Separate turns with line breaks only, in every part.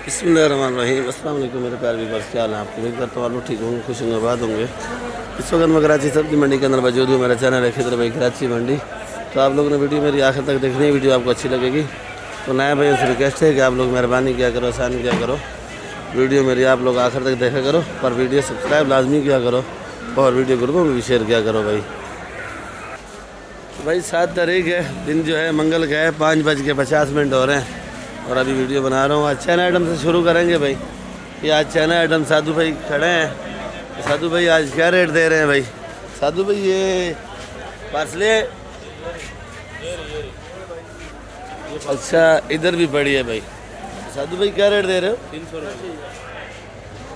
बिस्मिल्लाहिर्रहमानिर्रहीम। अस्सलाम वालेकुम मेरे प्यारे व्यूअर्स, क्या हाल है आपको? उम्मीद करता हूँ आप लोग ठीक होंगे, खुश होंगे, आबाद होंगे। इस वक्त मैं कराची सब्जी मंडी के अंदर मौजूद हूँ। मेरा चैनल है खिदर भाई कराची मंडी। तो आप लोगों ने वीडियो मेरी आखिर तक देखनी है, वीडियो आपको अच्छी लगेगी। तो नया भाई से रिक्वेस्ट है कि आप लोग मेहरबानी क्या करो, आसानी क्या करो, वीडियो मेरी आप लोग आखिर तक देखा करो, पर वीडियो सब्सक्राइब लाजमी किया करो और वीडियो ग्रुपों में भी शेयर किया करो भाई। तो भाई 7 तारीख है, दिन जो है मंगल का है, 5:50 हो रहे हैं और अभी वीडियो बना रहा हूँ। आज चैन आइटम से शुरू करेंगे भाई। ये आज चैन आइटम साधु भाई खड़े हैं। साधु भाई आज क्या रेट दे रहे हैं भाई? साधु भाई ये पार्सले, अच्छा इधर भी पड़ी है भाई। साधु भाई क्या रेट दे रहे हो?
300 रुपये।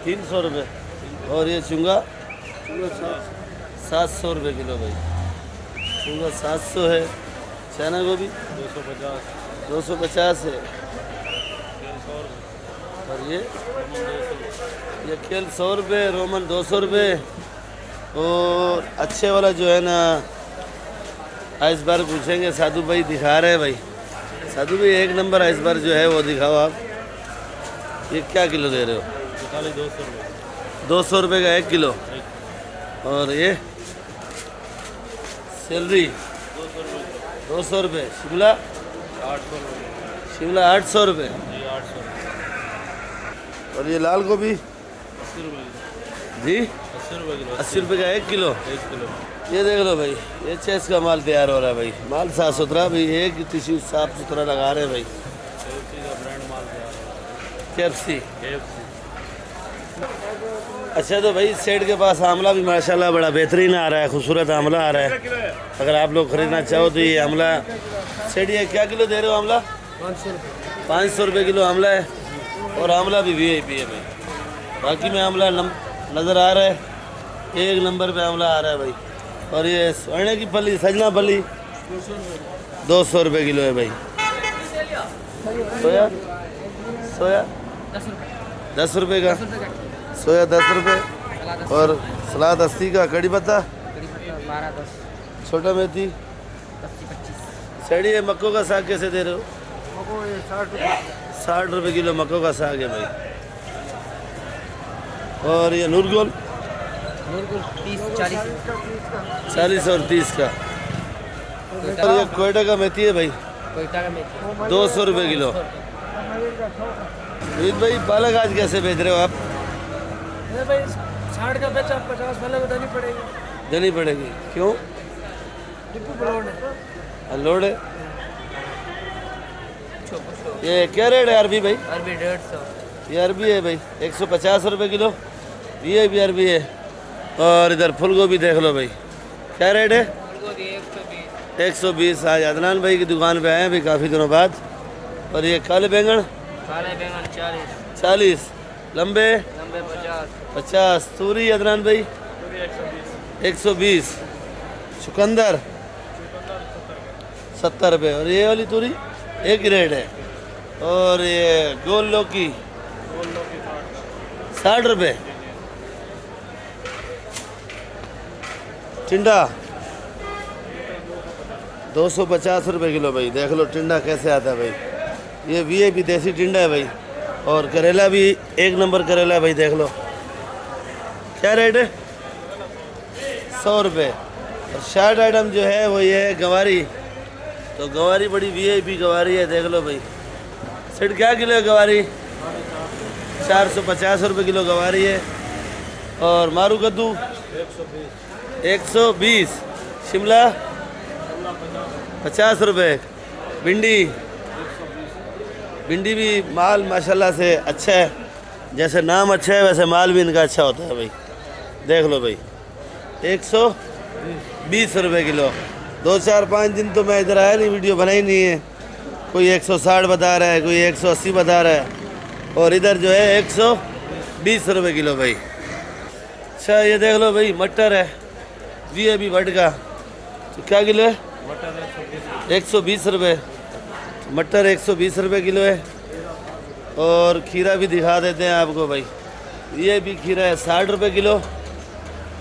300 रुपये। और ये चुंगा 700 रुपये किलो भाई। चुंगा 700 है। चना गोभी 250 है। और ये केल 100 रुपये, रोमन 200 रुपये। और अच्छे वाला जो है ना आइस बार पूछेंगे, साधु भाई दिखा रहे हैं भाई। साधु भाई एक नंबर आइस बार जो है वो दिखाओ आप। ये क्या किलो दे रहे हो?
200 रुपये।
200 रुपये का 1 किलो। और ये सैलरी 200 रुपये। शिमला
800 रुपये।
शिमला 800 रुपये।
जी 800
और ये लाल गोभी
80 रुपये
जी
80 रुपये किलो।
80 रुपये का 1 किलो।
1 किलो।
ये देख लो भाई, ये चेस का माल तैयार हो रहा है भाई। माल साफ सुथरा भाई, एक टिश्यू साफ सुथरा लगा रहे हैं भाई।
KFC का ब्रांड माल तैयार है।
कैप्सी।
KFC।
अच्छा तो भाई सेठ के पास आमला भी माशाल्लाह बड़ा बेहतरीन आ रहा है, खूबसूरत आमला आ रहा है। अगर आप लोग खरीदना चाहो तो ये आमला सेठ, ये क्या किलो दे रहे हो आमला?
500 रुपये।
500 रुपये किलो आमला है। और आमला भी VIP है भाई। बाकी में आमला नज़र आ रहा है, एक नंबर पे आमला आ रहा है भाई। और ये सोने की फली, सजना फली 200 रुपये किलो है भाई। सोया सोया 10 रुपये का। सोया 10 रुपये। और सलाद 80 का। कड़ी पत्ता
12-10,
छोटा मेथी
25।
सड़ी है। मक्कों का साग कैसे दे रहे हो? 60 रुपये किलो मक्कों का साग है भाई। और ये नूरगोल
30-40।
40 और 30 का। और ये कोयटा का मेथी है भाई,
कोयटा का मेथी
200 रुपये किलो। रोहित भाई पालक आज कैसे बेच रहे हो आप?
भाई 60 का बेचा, 50 वाले को देनी पड़ेगी।
देनी पड़ेगी, क्यों?
डिपू ब्रांड है।
लोड है। ये क्या रेट है अरबी भाई?
अरबी 150।
ये अरबी है भाई 150 रुपये किलो। ये भी अरबी है। और इधर फूल गोभी देख लो भाई, क्या रेट है?
120।
120। आज अदनान भाई की दुकान पे आए हैं भाई काफ़ी दिनों बाद। और ये काले बैंगन
काले बैंगन 40।
40। लंबे
50।
50। तूरी अदनान भाई 120। चुकंदर 70 रुपये। और ये वाली तूरी एक रेट है। और ये गोल लौकी 60 रुपये। टिंडा 250 रुपये किलो भाई। देख लो टिंडा कैसे आता है भाई। ये VIP देसी टिंडा है भाई। और करेला भी एक नंबर करेला है भाई, देख लो क्या रेट है? 100 रुपये। और शार्ट आइटम जो है वो ये है गवारी। तो गवारी बड़ी VIP गवारी है, देख लो भाई। सेठ क्या किलो है गवारी? 450 रुपये किलो गवारी है। और मारू कद्दू 120। शिमला 50 रुपये। भिंडी भिंडी भी माल माशाल्लाह से अच्छा है। जैसे नाम अच्छा है वैसे माल भी इनका अच्छा होता है भाई। देख लो भाई 120 रुपये किलो। 2-4-5 दिन तो मैं इधर आया नहीं, वीडियो बनाई नहीं है। कोई 160 बता रहा है, कोई 180 बता रहा है। और इधर जो है 120 रुपये किलो भाई। अच्छा ये देख लो भाई मटर है VIP बट का। तो क्या किलो है?
मटर
120 रुपये। मटर 120 रुपये किलो है। और खीरा भी दिखा देते हैं आपको भाई। ये भी खीरा है 60 रुपये किलो।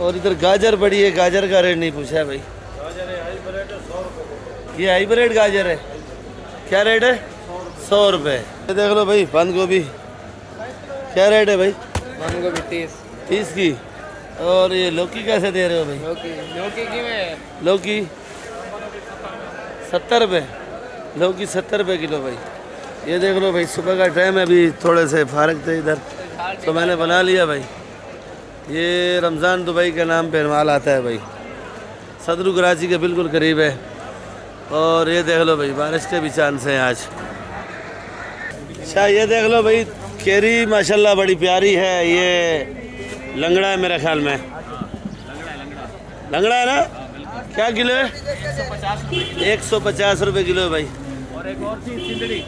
और इधर गाजर पड़ी है, गाजर का रेट नहीं पूछा है भाई।
गाजर है हाइब्रिड 100 रुपये।
ये हाइब्रिड गाजर है, क्या रेट है? 100 रुपये। ये देख लो भाई बंद गोभी क्या रेट है भाई?
बंद गोभी 30।
30 की। और ये लौकी कैसे दे रहे हो भाई?
लौकी की में
लौकी 70 रुपये, लौकी 70 रुपये किलो भाई। ये देख लो भाई, सुबह का टाइम है, अभी थोड़े से फारग थे इधर तो मैंने बना लिया भाई। ये रमज़ान दुबई के नाम पे माल आता है भाई, सदर कराची के बिल्कुल करीब है। और ये देख लो भाई, बारिश के भी चांस हैं आज। अच्छा ये देख लो भाई, केरी माशाल्लाह बड़ी प्यारी है। ये लंगड़ा है मेरे ख्याल में, लंगड़ा है ना? क्या किलो है? 150 रुपये किलो है भाई।
और एक और थी सिंदड़ी,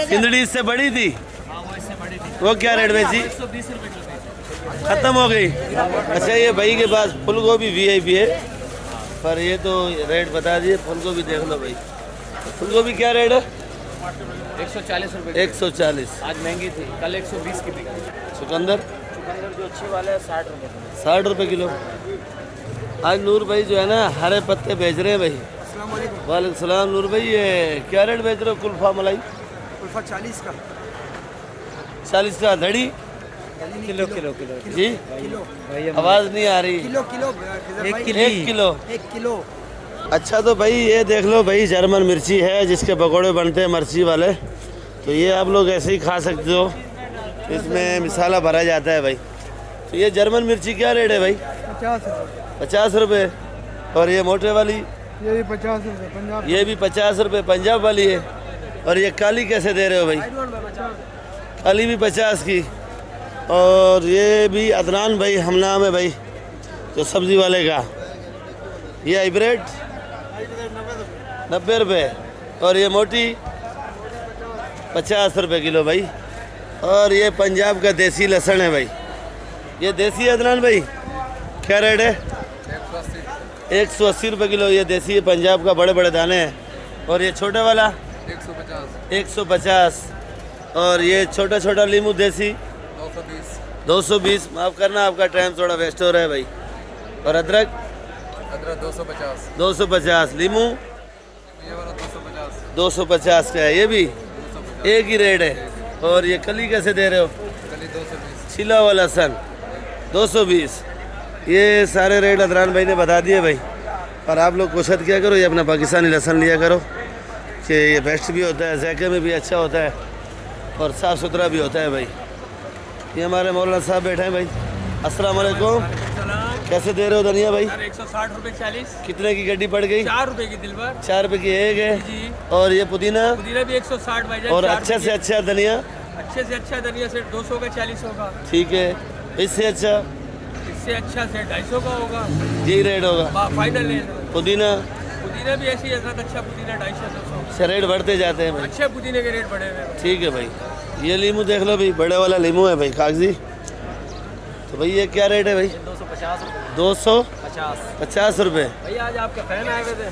सिंदड़ी इससे बड़ी थी,
वो इससे बड़ी थी,
वो क्या रेट बेची?
120 रुपये किलो थी।
ख़त्म हो गई। अच्छा ये भाई के पास फूल गोभी VIP है, पर ये तो रेट बता दिए। फूल गोभी देख लो भाई, फूल गोभी क्या रेट है?
140 रुपये।
140।
आज महंगी थी, कल 120 की बिकी।
चुकंदर
जो अच्छी वाले है 60 रुपये।
60 रुपये किलो। आज नूर भाई जो है ना हरे पत्ते बेच रहे हैं भाई। वालेकुम सलाम नूर भाई, ये क्या रेट बेच रहे हो? कुल्फा मलाई
40 का
40 का धड़ी
किलो किलो किलो
जी। आवाज़ नहीं आ रही।
Kilo kilo
1 kilo.
1 किलो।
अच्छा तो भाई ये देख लो भाई, जर्मन मिर्ची है जिसके पकौड़े बनते हैं मिर्ची वाले, तो ये आप लोग ऐसे ही खा सकते हो, इसमें मसाला भरा जाता है भाई। तो ये जर्मन मिर्ची क्या रेट है भाई? 50 रुपये। और ये मोटे वाली?
ये भी 50 रुपये पंजाब।
ये भी 50 रुपये पंजाब वाली है। और ये काली कैसे दे रहे हो भाई? काली भी 50 की। और ये भी अदनान भाई हम नाम है भाई जो सब्ज़ी वाले का। ये हाइब्रिड 90 रुपये। और ये मोटी 50 रुपये किलो भाई। और ये पंजाब का देसी लहसुन है भाई, ये देसी है अदनान भाई, क्या रेट है? 180 रुपये किलो। ये देसी है, पंजाब का, बड़े बड़े दाने हैं। और ये छोटा वाला 150। और ये छोटा छोटा लीमू देसी 220। माफ़ करना आपका टाइम थोड़ा वेस्ट हो रहा है भाई। और अदरक 250। लीमू 250 का है, ये भी एक ही रेट है। और ये कली कैसे दे रहे हो? छिला हुआ लहसुन 220। ये सारे रेट अदरान भाई ने बता दिए भाई। और आप लोग कोशिश क्या करो, ये अपना पाकिस्तानी लहसुन लिया करो कि ये बेस्ट भी होता है, जायके में भी अच्छा होता है और साफ़ सुथरा भी होता है भाई। ये हमारे मौलाना साहब बैठे हैं भाई। अस्सलाम वालेकुम। कैसे दे रहे हो धनिया भाई?
160 रुपये 40।
कितने की गड्डी पड़ गई?
4 रुपये की दिलबर।
4 रुपये की एक है।
जी।
और ये पुदीना?
पुदीना भी 160 भाई।
और अच्छे से अच्छा धनिया?
अच्छे से अच्छा धनिया सेट 200 का 40 होगा।
ठीक है। इससे अच्छा?
इससे अच्छा सेट 250 का होगा।
यही रेट होगा
फाइनल है।
पुदीना?
पुदीना भी ऐसी है, अच्छा पुदीना 250 200।
अच्छा रेट बढ़ते जाते हैं भाई।
अच्छे पुदीने के रेट बढ़े हुए हैं।
ठीक है भाई। ये लीमू देख लो भाई, बड़े वाला लीमू है भाई, कागजी। तो भाई ये क्या रेट है भाई?
250 रुपये।
250 रुपये।
भैया आज आपके फैन आए हुए थे,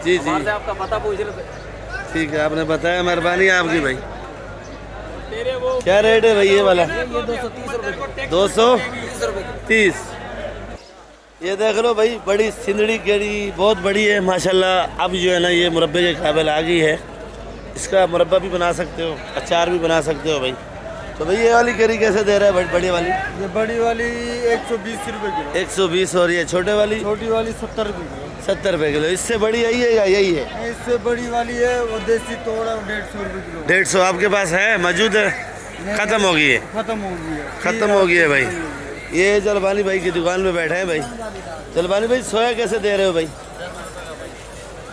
जी जी
से आपका पता पूछ रहे थे।
ठीक है, आपने बताया, मेहरबानी है आपकी भाई।
तेरे वो
क्या रेट है भाई ये वाला?
ये 230 रुपये।
230। ये देख लो भाई, बड़ी सिंदड़ी केरी बहुत बड़ी है माशाल्लाह। अब जो है ना ये मुरब्बे के काबिल आ गई है, इसका मुरब्बा भी बना सकते हो, अचार भी बना सकते हो भाई। तो भाई ये वाली केरी कैसे दे रहा है भाई? बड़ी वाली?
ये बड़ी वाली 120 रुपये किलो।
120। और ये छोटे वाली?
छोटी वाली 70 रुपये किलो।
70 रुपये किलो। इससे बड़ी यही है या यही है?
इससे बड़ी वाली है वो देसी तोड़ा 150 रुपये किलो।
150 आपके पास है, मौजूद है? ख़त्म हो गई है?
खत्म हो गई है।
ख़त्म हो गई है भाई। ये जलबानी भाई की दुकान में बैठे हैं भाई। जलबानी भाई सोया कैसे दे रहे हो भाई?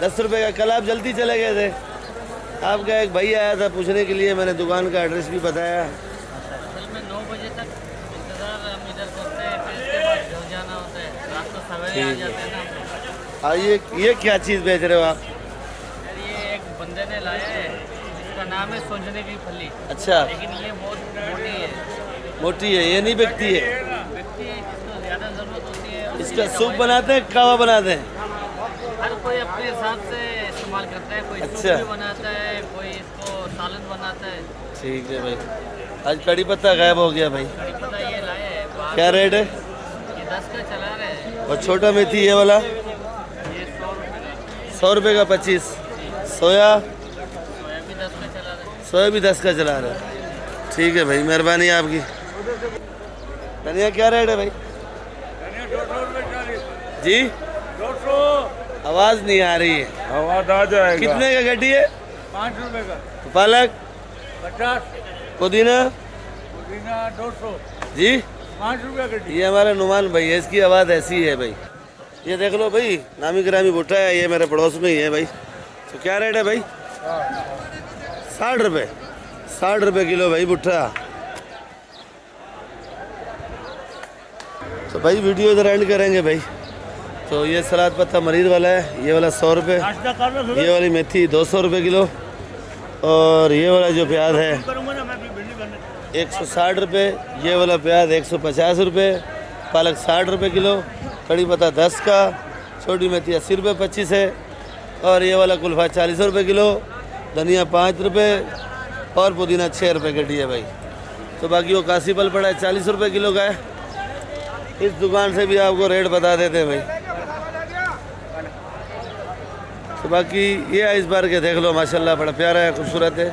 10 रुपये का। कल आप जल्दी चले गए थे, आपका एक भाई आया था पूछने के लिए, मैंने दुकान का एड्रेस भी बताया।
असल में 9 बजे तक इंतज़ार हम इधर करते हैं, फिर इसके बाद घर जाना होता है, रात को सवेरे आ जाते हैं ना हम लोग।
हाँ ये क्या चीज़ बेच रहे हो आप?
फिर ये एक बंदे ने लाया है, इसका नाम है सोंजने की फली।
अच्छा।
लेकिन ये बहुत मोटी है।
मोटी है, ये नहीं बिकती है?
व्यक्ति जिसको ज़्यादा ज़रूरत होती है
इसका सूप बनाते हैं, कावा बनाते हैं?
हर कोई अपने हिसाब से इस्तेमाल करता है। कोई
अच्छा।
सूप भी बनाता है, कोई इसको सालन बनाता है।
ठीक है भाई। आज कड़ी पत्ता गायब हो गया भाई।
कड़ी पत्ता ये लाए है, बाहर
क्या रेट है?
ये 10 का चला रहे हैं।
और छोटा मेथी ये वाला?
ये 100 रुपये का।
100 रुपये का 25। सोया?
सोया भी 10 में चला रहे हैं।
सोया भी 10 का चला रहा है। ठीक है भाई, मेहरबानी आपकी। धनिया क्या रेट है भाई? जी
200
आवाज़ नहीं आ रही है।
आवाज आ जाएगा।
कितने का गड्डी है?
5 रुपए का।
पालक
50।
पुदीना
पुदीना 200।
जी
5 रुपए का।
ये हमारा नुमान भाई है, इसकी आवाज़ ऐसी है भाई। ये देख लो भाई, नामी गिरामी भुट्टा है, ये मेरे पड़ोस में ही है भाई। तो क्या रेट है भाई? 60 रुपये। 60 रुपये किलो भाई भुट्टा। तो भाई वीडियो इधर एंड करेंगे भाई। तो ये सलाद पत्ता मरीर वाला है, ये वाला 100 रुपये, ये वाली मेथी 200 रुपये किलो, और ये वाला जो प्याज है 160 रुपये, ये वाला प्याज 150 रुपये, पालक 60 रुपये किलो, कड़ी पत्ता 10 का, छोटी मेथी 80 रुपये 25 है, और ये वाला कुल्फा 40 रुपये किलो, धनिया 5 रुपये, और पुदीना 6 रुपये गड्डी है भाई। तो बाकी वो काशी फल पड़ा है 40 रुपये किलो का है। इस दुकान से भी आपको रेट बता देते हैं भाई। तो बाकी ये है, इस बार के देख लो माशाल्लाह, बड़ा प्यारा है, खूबसूरत है।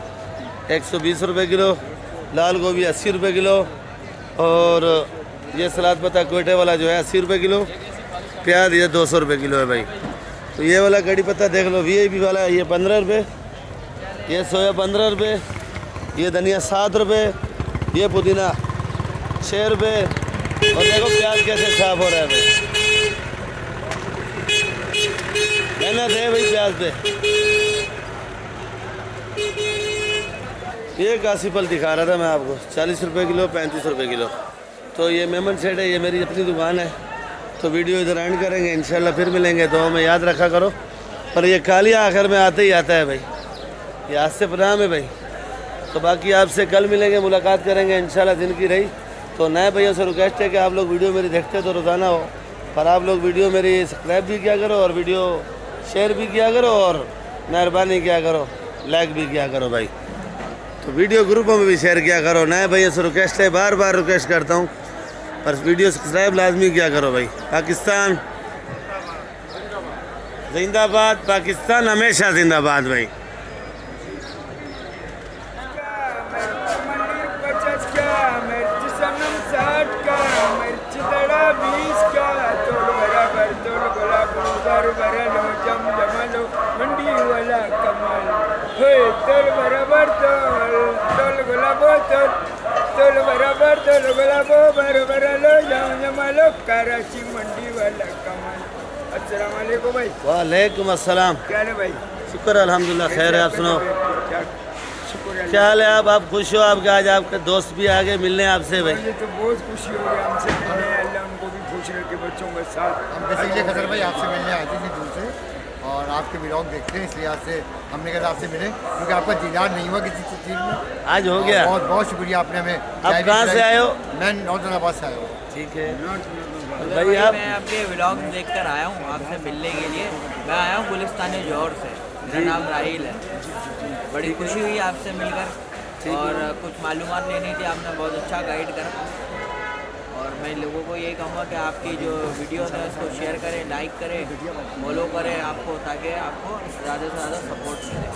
120 रुपये किलो, लाल गोभी 80 रुपये किलो, और ये सलाद पत्ता कोयटे वाला जो है 80 रुपये किलो, प्याज ये 200 रुपये किलो है भाई। तो ये वाला कड़ी पत्ता देख लो VIP वाला है, ये 15 रुपये, ये सोया 15 रुपये, ये धनिया 7 रुपये, ये पुदीना 6 रुपये, और देखो प्याज कैसे साफ हो रहा है भाई। मेहनत है भाई प्याज पे। ये काशी फल दिखा रहा था मैं आपको, 40 रुपये किलो, 35 रुपये किलो। तो ये मेमन सेट है, ये मेरी अपनी दुकान है। तो वीडियो इधर एंड करेंगे, इंशाल्लाह फिर मिलेंगे। तो हमें याद रखा करो। पर ये कालिया आखिर में आते ही आता है भाई, ये आज से प्रणाम है भाई। तो बाकी आपसे कल मिलेंगे, मुलाकात करेंगे इंशाल्लाह दिन की रही। तो नए भैया से रिक्वेस्ट है कि आप लोग वीडियो मेरी देखते तो रोज़ाना हो, पर आप लोग वीडियो मेरी सब्सक्राइब भी किया करो, और वीडियो शेयर भी किया करो, और मेहरबानी किया करो लाइक भी किया करो भाई। तो वीडियो ग्रुपों में भी शेयर किया करो। नए भैया से रिक्वेस्ट है, बार बार रिक्वेस्ट करता हूँ, पर वीडियो सब्सक्राइब लाजमी किया करो भाई। पाकिस्तान जिंदाबाद, पाकिस्तान हमेशा जिंदाबाद भाई।
मंडी वाला कमाल तोल बराबर तोल गुलाबो तोल बराबर तोल गुलाबो बराबर लो जमालो कराची मंडी वाला कमाल। अस्सलाम वालेकुम भाई।
वालेकुम अस्सलाम।
क्या है भाई?
शुक्र अल्हम्दुलिल्लाह, खैर है। आप सुनो,
शुक्र
क्या हाल है? आप खुश हो? आपके आज आपके दोस्त भी आ गए मिलने आपसे भाई।
मुझे तो बहुत खुशी हो गई हमसे मिलने, अल्लाह उनको भी खुश रखे, बच्चों के साथ।
हम बेसिकली खतर भाई आपसे मिलने आए थे इतनी दूर से, और आपके व्लॉग देखते हैं, इसलिए आपसे हमने कहा आपसे मिले, क्योंकि आपका दीदार नहीं हुआ किसी चीज़ में।
आज हो गया।
बहुत बहुत शुक्रिया, आपने हमें।
आप कहाँ से आए हो?
मैं नौजनाबाद से आया हूँ।
ठीक है
भाई
आप
मैं आपके व्लॉग देखकर आया हूँ आपसे मिलने के लिए। मैं आया हूँ गुलिस्तान जौहर से, मेरा नाम राहिल है। बड़ी खुशी हुई आपसे मिलकर, और कुछ मालूमात लेनी थी, आपने बहुत अच्छा गाइड करा। और मैं लोगों को यही कहूँगा कि आपकी जो वीडियो है उसको शेयर करें, लाइक करें, फॉलो करें आपको, ताकि आपको ज़्यादा से ज़्यादा सपोर्ट मिले।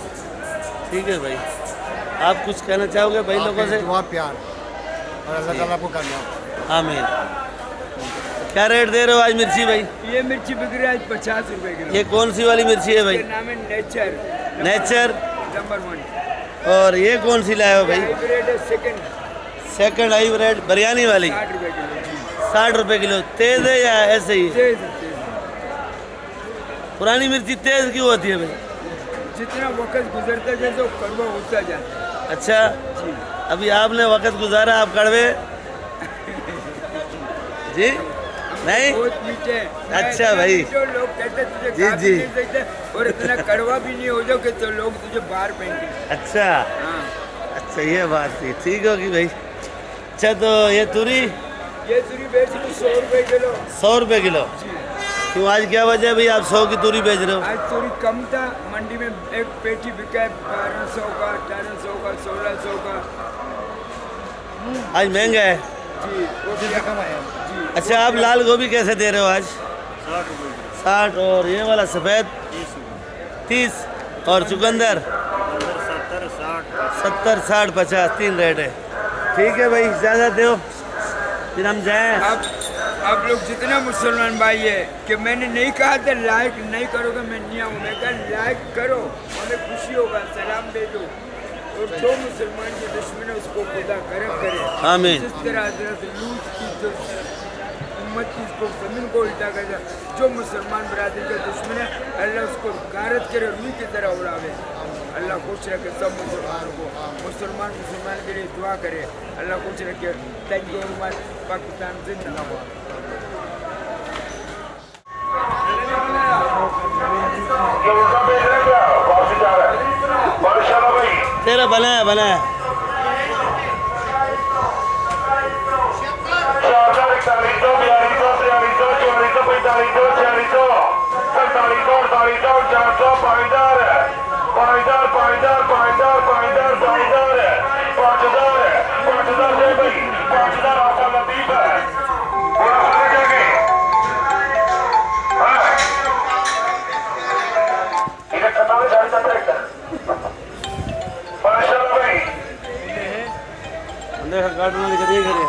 ठीक है भाई, आप कुछ कहना चाहोगे भाई लोगों से?
दुआ प्यार, और अल्लाह ताला आपको कामयाब।
आमीन। क्या रेट दे रहे हो आज मिर्ची भाई?
ये मिर्ची बिक रही है 50 रुपए किलो।
ये कौन सी वाली मिर्ची है भाई?
ये नाम है नेचर।
Nature
number 1।
और ये कौन सी लाए हो भाई?
हाइब्रिड है
सेकंड हाइब्रिड बिरयानी वाली
60 रुपए किलो।
60 रुपए किलो। तेज है या ऐसे ही?
तेज।
पुरानी मिर्ची तेज क्यों होती है भाई?
जितना वक्त गुजरता जाए तो कड़वा होता जाता है।
अच्छा, अभी आपने वक्त गुजारा, आप कड़वे जी नहीं?
बहुत मीठे हैं।
अच्छा भाई।
जो लोग कहते हैं तुझे
जी,
खा भी
जी।
नहीं सकते, और इतना कड़वा भी नहीं हो जाओ कि तो लोग तुझे बाहर फेंकें।
अच्छा
हाँ,
अच्छा, ये बात थी। ठीक होगी भाई। अच्छा, तो ये तुरी
ये तुरी बेच रही 100 रुपए किलो।
100 रुपए किलो। क्यों, आज क्या वजह है भाई आप 100 की तुरी बेच रहे हो?
आज तुरी कम था, मंडी में एक पेटी बिका है 1200 का, 1800 का, 1600 का।
आज महंगा है।
जी, वो क्या
कम आया।
जी।
अच्छा, आप लाल गोभी कैसे दे रहे हो आज? 60। और ये वाला सफ़ेद 30, और चुकंदर 70, 60, 50, 3 रेट है। ठीक है भाई, इजाज़त दो फिर हम जाएँ।
आप लोग जितना मुसलमान भाई है कि मैंने नहीं कहा था लाइक नहीं करोगे मैं नहीं आऊँ, मैं कहा लाइक करो, हमें खुशी होगा, सलाम दे दो, और जो मुसलमान के दुश्मन है उसको खुदा करम करे।
आमीन।
जिस तरह हज़रत लूत की जो उम्मत की इसको ज़मीन को उल्टा कर दिया, जो मुसलमान बरादरी का दुश्मन है अल्लाह उसको गारत करे, रूह की तरह उड़ावे। अल्लाह खुश रखे सब मुसलमानों को, मुसलमान के लिए दुआ करे, अल्लाह खुश रखे। Thank you very much. Pakistan जिंदाबाद।
तेरा बना है, बना है।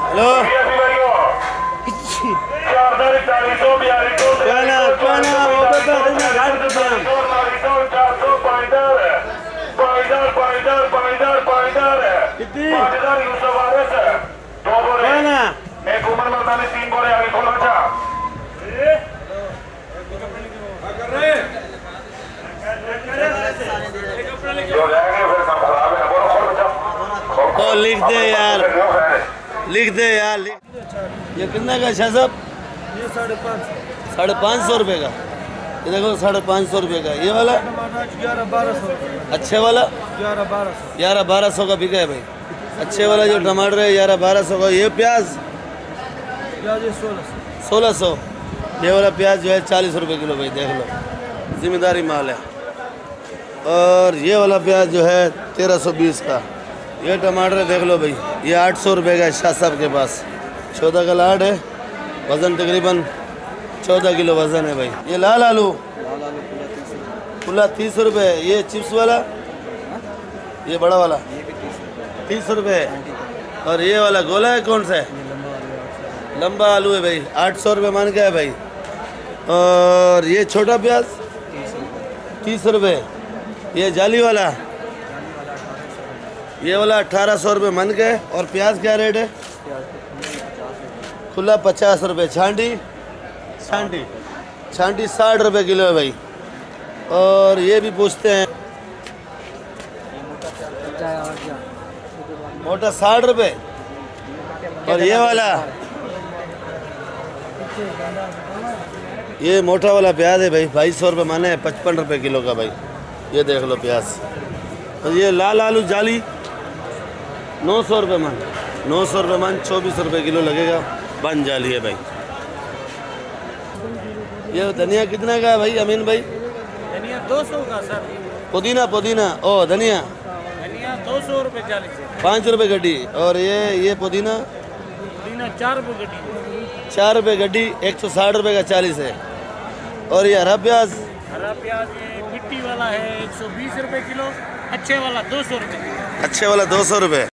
हेलो ओ लिख दे यार, लिख दे यार। ये कितना का शाह साहब?
ये 550।
550 रुपये का। ये देखो 550 रुपये का। ये वाला
11-1200।
अच्छे वाला
11-1200।
11-1200 का बिका है भाई। अच्छे वाला जो टमाटर है 11-1200 का। ये प्याज
ये 1600।
1600। ये वाला प्याज जो है 40 रुपये किलो भाई, देख लो, जिम्मेदारी माल है। और ये वाला प्याज जो है 1320 का। ये टमाटर देख लो भाई, ये 800 रुपये का है शाह साहब के पास। 14 का लाड है, वज़न तकरीबन 14 किलो वज़न है भाई। ये लाल आलू खुला 30 रुपये। ये चिप्स वाला, ये बड़ा वाला 30 रुपये। और ये वाला गोला है कौन सा है? लंबा आलू है भाई, 800 रुपये मान के है भाई। और ये छोटा प्याज 30 रुपये। ये जाली वाला, ये वाला 1800 रुपये मन के। और प्याज क्या रेट है? खुला 50 रुपये। छांटी 60 रुपये किलो है भाई। और ये भी पूछते हैं, मोटा 60 रुपये। और ये वाला, ये मोटा वाला प्याज है भाई, 2200 रुपये माने, 55 रुपये किलो का भाई। ये देख लो प्याज। और ये लाल आलू जाली 900 रुपये मन, 900 रुपये मन, 24 रुपये किलो लगेगा। बन जाली है भाई। ये धनिया कितना का है भाई अमीन भाई?
धनिया 200 का सर।
पुदीना ओ धनिया
200 रुपये 40 है।
5 रुपये गड्डी। और ये पुदीना
4 रुपये गड्डी।
4 रुपये गड्डी, 160 रुपये का 40 है। और ये हरा प्याज
ये मिट्टी वाला है 120 रुपये किलो। अच्छे वाला 200 रुपये।
अच्छे वाला 200 रुपये।